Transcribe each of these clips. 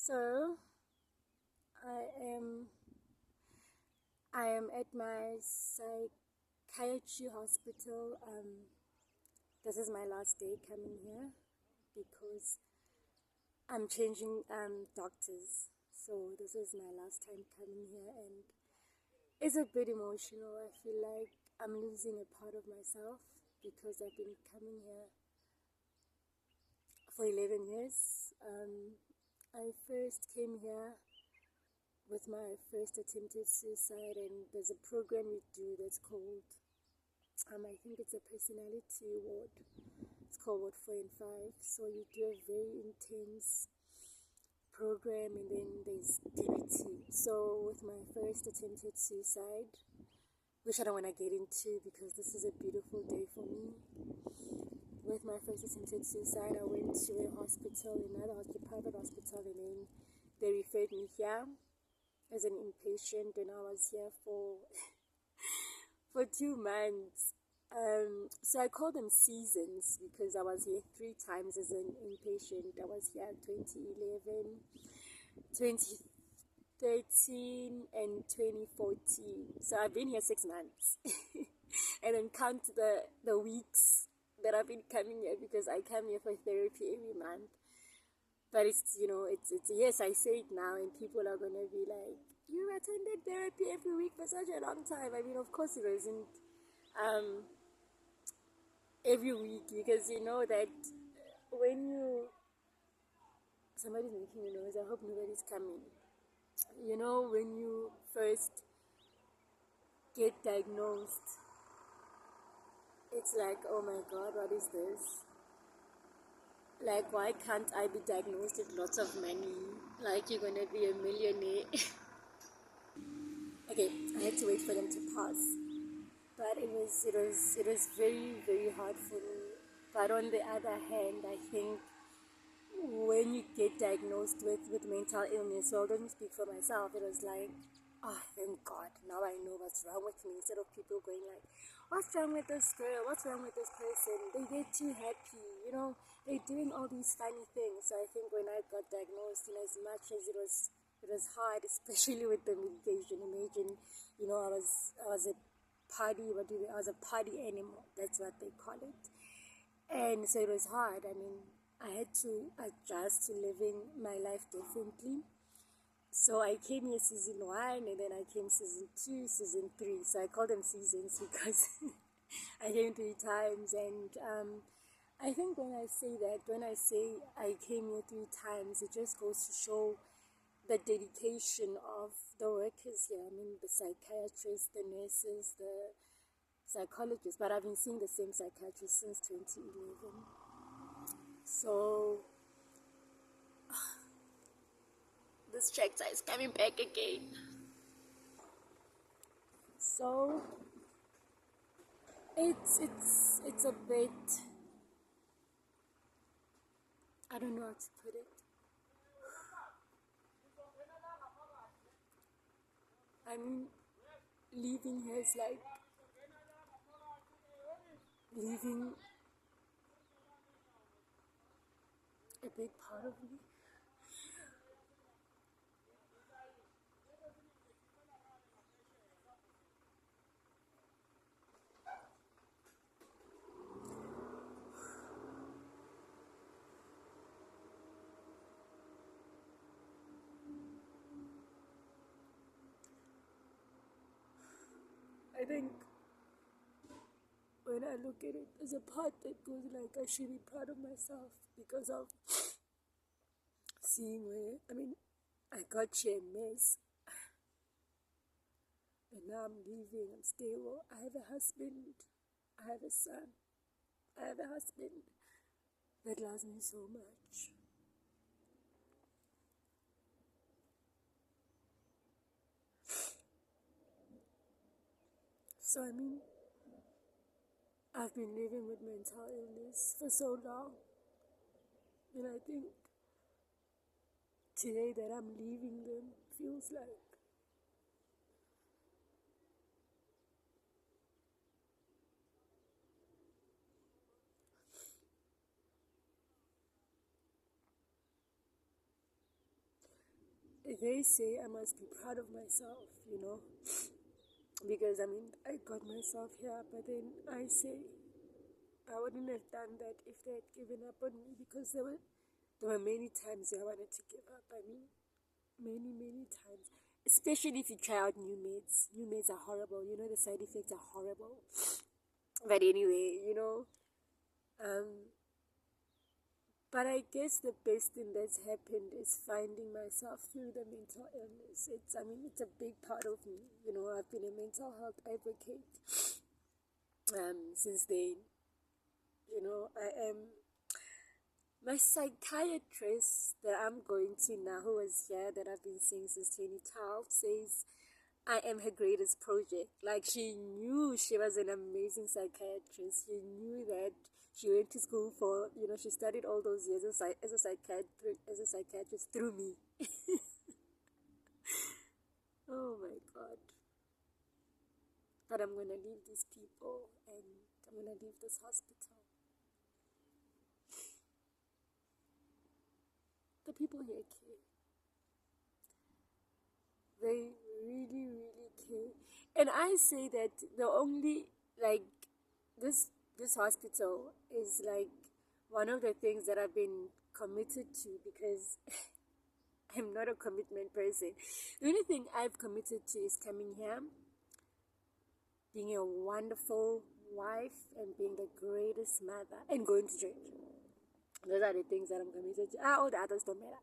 So I am I am at my psychiatry hospital. This is my last day coming here because I'm changing doctors. So this is my last time coming here, and it's a bit emotional. I feel like I'm losing a part of myself because I've been coming here for 11 years. I first came here with my first attempted suicide, and there's a program we do that's called, I think it's a personality ward. It's called Ward 4 and 5. So you do a very intense program, and then there's DBT. So with my first attempted suicide, which I don't want to get into because this is a beautiful day for me. With my first attempted suicide, I went to a hospital, private hospital, and then they referred me here as an inpatient, and I was here for 2 months. So I call them seasons because I was here 3 times as an inpatient. I was here 2011, 2013, and 2014. So I've been here 6 months. And then count the weeks that I've been coming here, because I come here for therapy every month. But it's yes, I say it now, and people are going to be like, you attended therapy every week for such a long time. I mean, of course it isn't every week, because you know that when somebody's making a noise, I hope nobody's coming. You know, when you first get diagnosed, it's like, oh my God, what is this? Like, why can't I be diagnosed with lots of money? Like, you're gonna be a millionaire. Okay, I had to wait for them to pass, but it was very, very hard for me. But on the other hand, I think when you get diagnosed with mental illness, well, let me speak for myself. It was like, oh, thank God, now I know what's wrong with me. Instead of people going like, what's wrong with this girl? What's wrong with this person? They get too happy, they're doing all these funny things. So I think when I got diagnosed, as much as it was hard, especially with the medication. Imagine, I was a I was a party animal. That's what they call it. And so it was hard. I mean, I had to adjust to living my life differently. So I came here season 1, and then I came season 2, season 3. So I call them seasons because I came 3 times. And I think when I say I came here 3 times, it just goes to show the dedication of the workers here. I mean, the psychiatrists, the nurses, the psychologists. But I've been seeing the same psychiatrist since 2011. So this tractor is coming back again. So it's a bit, I don't know how to put it. I mean, leaving here is like leaving a big part of me. I think when I look at it, there's a part that goes like, I should be proud of myself because of seeing where, I got here a mess. And now I'm leaving, I'm stable. I have a husband, I have a son, I have a husband that loves me so much. So I've been living with mental illness for so long, and I think today that I'm leaving them feels like they say I must be proud of myself, because I mean, I got myself here, but then I say I wouldn't have done that if they had given up on me, because there were many times I wanted to give up. I mean, many times. Especially if you try out new meds. New meds are horrible. The side effects are horrible. But anyway, um, but I guess the best thing that's happened is finding myself through the mental illness. It's a big part of me. I've been a mental health advocate since then. I am. My psychiatrist that I'm going to now, who was here that I've been seeing since 2012, says I am her greatest project. Like, she knew she was an amazing psychiatrist. She knew that she went to school for, she studied all those years as a psychiatrist through me. Oh my God. But I'm going to leave these people and I'm going to leave this hospital. The people here care. They really, really care. And I say that the only, like, this hospital is like one of the things that I've been committed to, because I'm not a commitment person. The only thing I've committed to is coming here, being a wonderful wife, and being the greatest mother, and going to church. Those are the things that I'm committed to. All the others don't matter.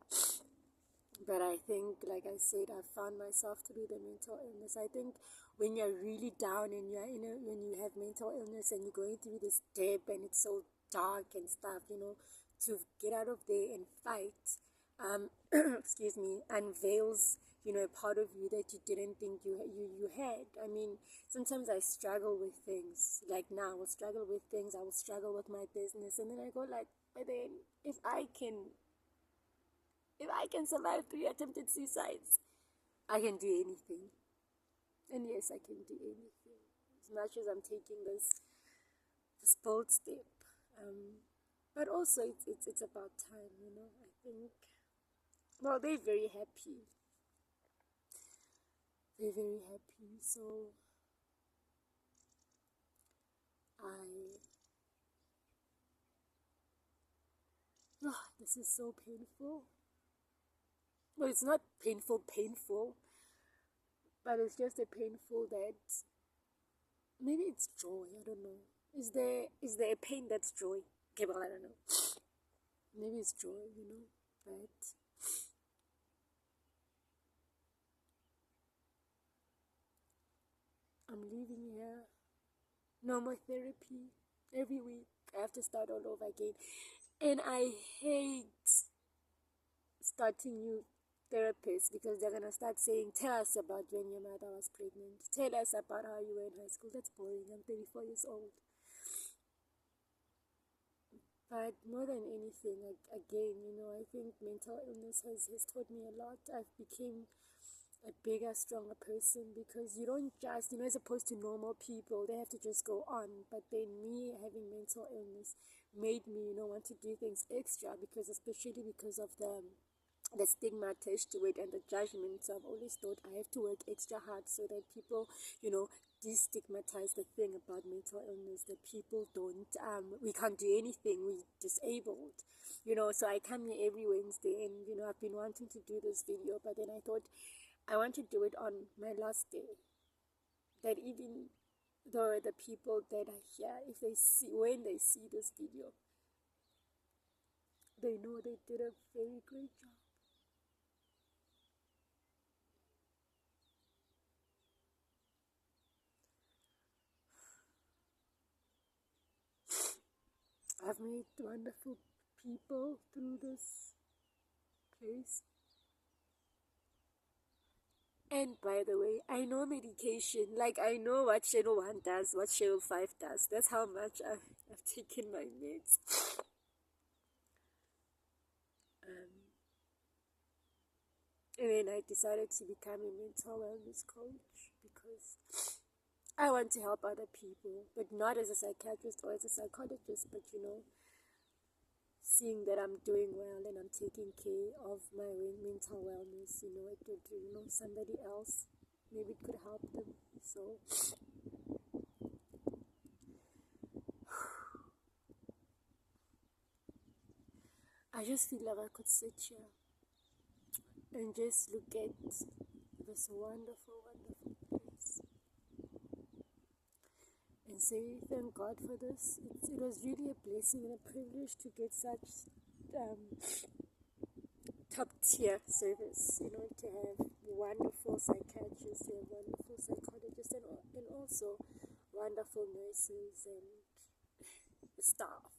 But I think, like I said, I found myself through the mental illness. I think when you're really down and when you have mental illness and you're going through this dip and it's so dark and stuff, to get out of there and fight, excuse me, unveils, a part of you that you didn't think you had. I mean, sometimes I struggle with things. Like now, I will struggle with things. I will struggle with my business. And then I go like, but then if I can survive 3 attempted suicides, I can do anything. And yes, I can do anything. As much as I'm taking this bold step. But also it's about time, I think. Well, they're very happy. They're very happy. So I this is so painful. Well, it's not painful, but it's just a painful that maybe it's joy. I don't know. Is there a pain that's joy? Okay, well, I don't know. Maybe it's joy, but I'm leaving here. No more therapy. Every week I have to start all over again. And I hate starting new therapists, because they're gonna start saying, tell us about when your mother was pregnant. Tell us about how you were in high school. That's boring. I'm 34 years old. But more than anything, again, I think mental illness has taught me a lot. I've become a bigger, stronger person, because you don't just, as opposed to normal people, they have to just go on. But then me having mental illness made me, want to do things extra, because especially because of the stigma attached to it and the judgment. So I've always thought I have to work extra hard so that people, destigmatize the thing about mental illness, that people don't, we can't do anything, we're disabled. So I come here every Wednesday, and, I've been wanting to do this video, but then I thought I want to do it on my last day. That even though the people that are here, when they see this video, they know they did a very great job. I've met wonderful people through this place. And by the way, I know medication. Like, I know what Channel 1 does, what Channel 5 does. That's how much I've taken my meds. And then I decided to become a mental wellness coach, because I want to help other people, but not as a psychiatrist or as a psychologist, but seeing that I'm doing well and I'm taking care of my mental wellness, somebody else, maybe it could help them. So I just feel like I could sit here and just look at this wonderful, wonderful place and say thank God for this. It was really a blessing and a privilege to get such top tier service, to have wonderful psychiatrists, to have wonderful psychologists, and also wonderful nurses and staff.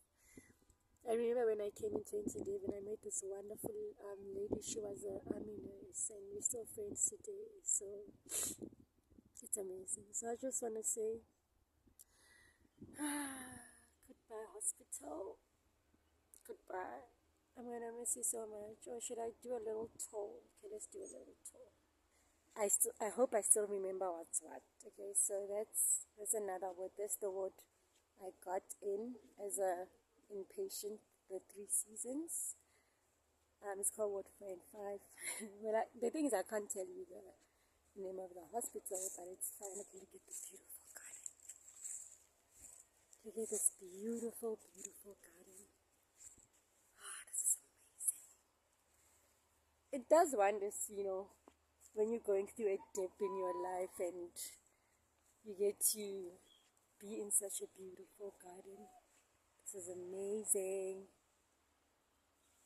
I remember when I came in 2011, I met this wonderful lady. She was an army nurse, and we're still friends today. So it's amazing. So I just want to say, goodbye, hospital. Goodbye. I'm gonna miss you so much. Or should I do a little tour? Okay, let's do a little tour. I hope I still remember what's what. Okay, so that's another word. That's the word I got in as a inpatient, the 3 seasons. It's called Ward 4 and 5. Well, the thing is, I can't tell you the name of the hospital, but it's fine. Look at this beautiful garden. Look at this beautiful, beautiful garden. This is amazing. It does wonders, when you're going through a dip in your life and you get to be in such a beautiful garden. This is amazing.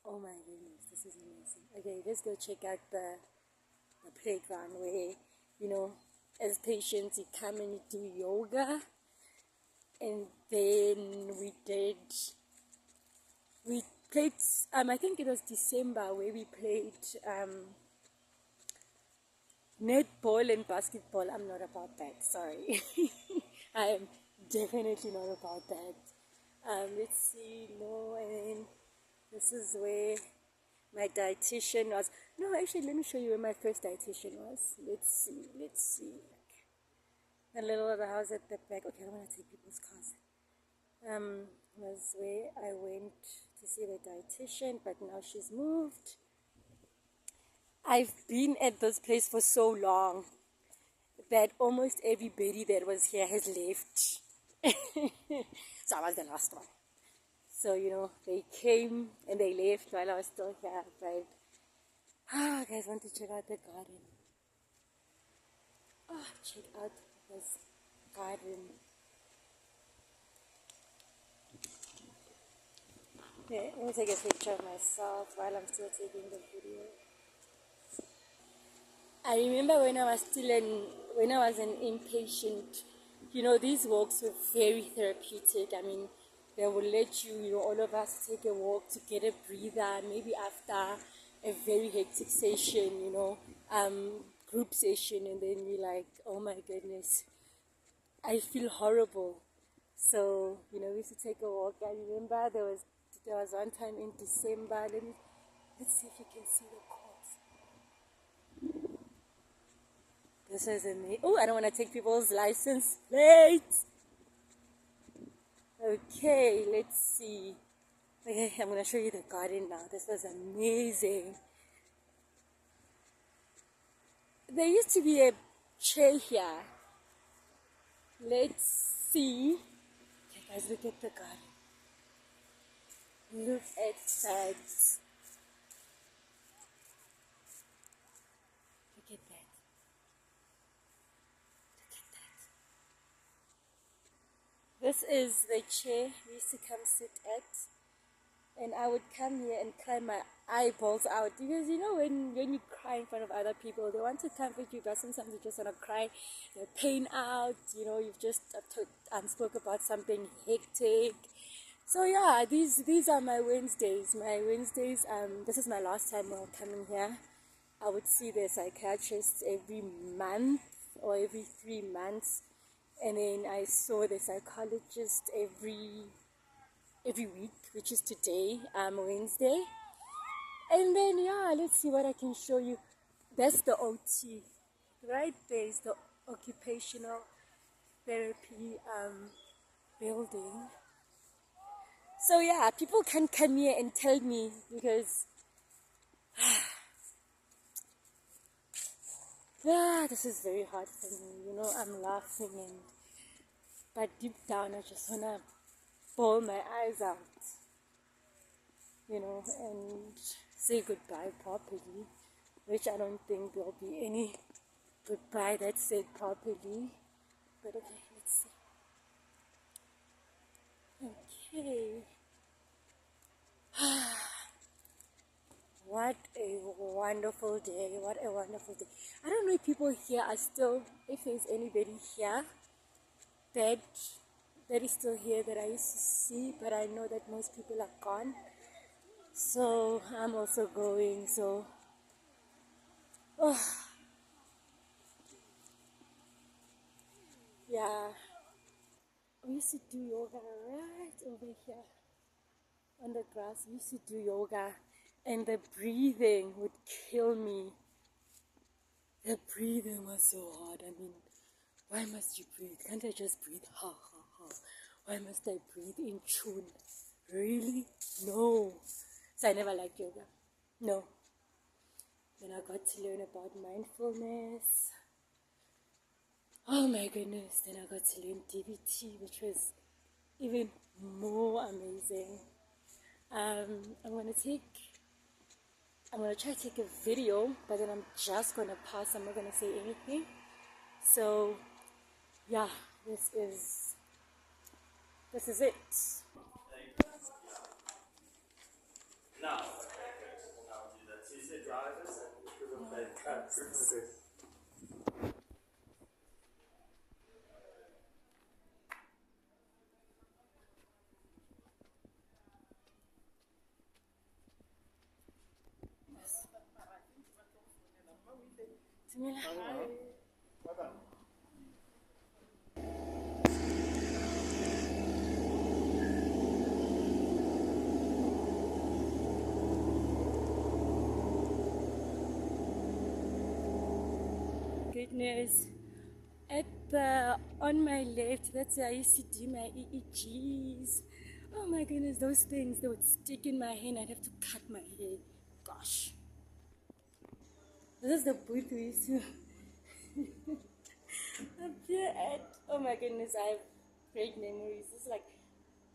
Oh my goodness, this is amazing. Okay, let's go check out the playground where, as patients you come and you do yoga. And then we played, I think it was December where we played netball and basketball. I'm not about that, sorry. I am definitely not about that. Let's see, no, and this is where my dietitian was. No, actually, let me show you where my first dietitian was. Let's see. The little house at the back. Okay, I don't want to take people's cars. Was where I went to see the dietitian, but now she's moved. I've been at this place for so long that almost everybody that was here has left. So I was the last one. So, they came and they left while I was still here. But, guys, want to check out the garden. Check out this garden. Okay, let me take a picture of myself while I'm still taking the video. I remember when I was an inpatient, these walks were very therapeutic. I mean, they will let you, all of us take a walk to get a breather, maybe after a very hectic session, group session, and then you're like, oh my goodness, I feel horrible. So, we used to take a walk. I remember there was one time in December. Let's see if you can see the court. This is amazing. Oh, I don't want to take people's license plates. Okay, let's see. Okay, I'm going to show you the garden now. This was amazing. There used to be a chair here. Let's see. Okay, guys, look at the garden. Look at that. Look at that. This is the chair we used to come sit at, and I would come here and cry my eyeballs out because when you cry in front of other people, they want to comfort you, but sometimes you just want to cry the pain out. You've just spoke about something hectic. So yeah, these are my Wednesdays. This is my last time coming here. I would see the psychiatrist every month or every 3 months. And then I saw the psychologist every week, which is today, Wednesday. And then, let's see what I can show you. That's the OT. Right there is the occupational therapy building. So yeah, people can come here and tell me, because yeah, this is very hard for me. I'm laughing, but deep down I just wanna bawl my eyes out, and say goodbye properly, which I don't think there'll be any goodbye that's said properly. But okay, let's see. Okay. What a wonderful day. What a wonderful day. I don't know if people here are still, if there's anybody here that that is still here that I used to see, but I know that most people are gone. So I'm also going. So, oh, yeah. We used to do yoga right over here on the grass. We used to do yoga, and the breathing would kill me. The breathing was so hard. I mean, why must you breathe? Can't I just breathe? Ha, ha, ha. Why must I breathe in tune? Really? No. So I never liked yoga. No. Then I got to learn about mindfulness. Oh my goodness. Then I got to learn DBT, which was even more amazing. I'm gonna try to take a video, but then I'm just gonna pass. I'm not gonna say anything. So yeah, this is it. Now, we'll now do the Tuesday drivers and proof of address. Goodness. On my left, that's where I used to do my EEGs. Oh my goodness, those things, they would stick in my hand. I'd have to cut my hair. Gosh. This is the booth we used to appear at. Oh my goodness, I have great memories. It's like,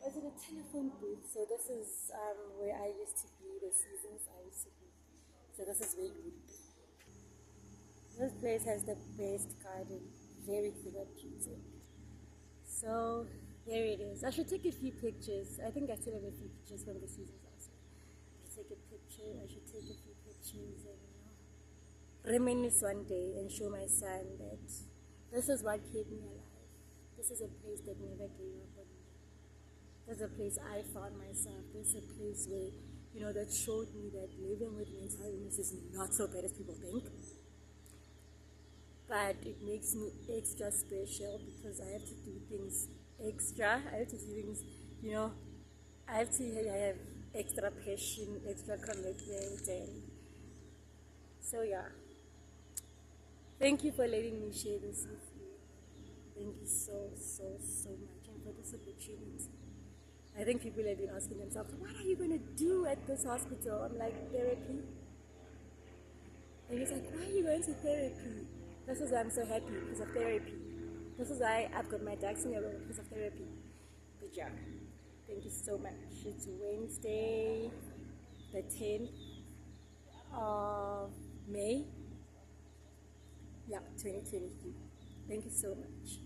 was it a telephone booth? So this is where I used to be, the seasons I used to be. So this is where it would be. This place has the best garden, very therapeutic. So there it is. I should take a few pictures. I think I still have a few pictures from the seasons outside. I should take a picture. I should take a few pictures and reminisce one day and show my son that this is what kept me alive. This is a place that never gave up on me. This is a place I found myself. This is a place where, that showed me that living with mental illness is not so bad as people think. But it makes me extra special because I have to do things extra. I have to do things, I have to have extra passion, extra commitment, and so yeah. Thank you for letting me share this with you. Thank you so, so, so much, and for this opportunity. I think people have been asking themselves, what are you going to do at this hospital? I'm like, therapy. And he's like, why are you going to therapy? This is why I'm so happy, because of therapy. This is why I've got my ducks in a row, because of therapy. But yeah, thank you so much. It's Wednesday, the 10th of May. Yeah, 2023. Thank you so much.